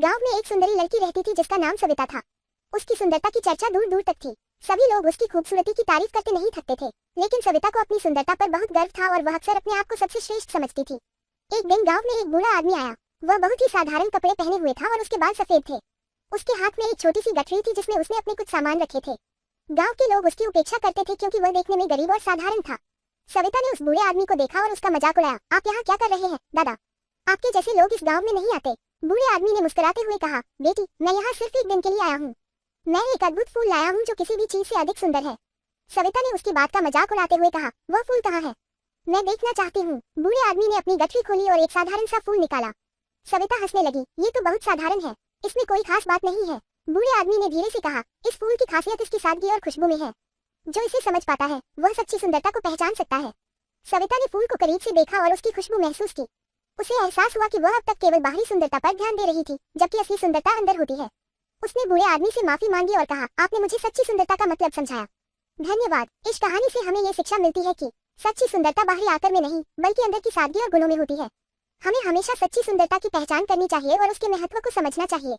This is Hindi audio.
गांव में एक सुंदरी लड़की रहती थी जिसका नाम सविता था। उसकी सुंदरता की चर्चा दूर दूर तक थी। सभी लोग उसकी खूबसूरती की तारीफ करते नहीं थकते थे, लेकिन सविता को अपनी सुंदरता पर बहुत गर्व था और वह अक्सर अपने आप को सबसे श्रेष्ठ समझती थी। एक दिन गांव में एक बूढ़ा आदमी आया। वह बहुत ही साधारण कपड़े पहने हुए था और उसके बाल सफेद थे। उसके हाथ में एक छोटी सी गठरी थी जिसमें उसने अपने कुछ सामान रखे थे। गांव के लोग उसकी उपेक्षा करते थे क्योंकि वह देखने में गरीब और साधारण था। सविता ने उस बूढ़े आदमी को देखा और उसका मजाक उड़ाया। आप यहाँ क्या कर रहे हैं दादा? आपके जैसे लोग इस गांव में नहीं आते। बूढ़े आदमी ने मुस्कुराते हुए कहा, बेटी, मैं यहाँ सिर्फ एक दिन के लिए आया हूँ। मैं एक अद्भुत फूल लाया हूँ जो किसी भी चीज से अधिक सुंदर है। सविता ने उसकी बात का मजाक उड़ाते हुए कहा, वह फूल कहाँ है? मैं देखना चाहती हूँ। बूढ़े आदमी ने अपनी गठरी खोली और एक साधारण सा फूल निकाला। सविता हंसने लगी, ये तो बहुत साधारण है, इसमें कोई खास बात नहीं है। बूढ़े आदमी ने धीरे से कहा, इस फूल की खासियत इसकी सादगी और खुशबू में है। जो इसे समझ पाता है वह सच्ची सुंदरता को पहचान सकता है। सविता ने फूल को करीब से देखा और उसकी खुशबू महसूस की। उसे एहसास हुआ कि वह अब तक केवल बाहरी सुंदरता पर ध्यान दे रही थी, जबकि असली सुंदरता अंदर होती है। उसने बूढ़े आदमी से माफी मांगी और कहा, आपने मुझे सच्ची सुंदरता का मतलब समझाया। धन्यवाद। इस कहानी से हमें ये शिक्षा मिलती है कि सच्ची सुंदरता बाहरी आकार में नहीं बल्कि अंदर की सादगी और गुणों में होती है। हमें हमेशा सच्ची सुंदरता की पहचान करनी चाहिए और उसके महत्व को समझना चाहिए।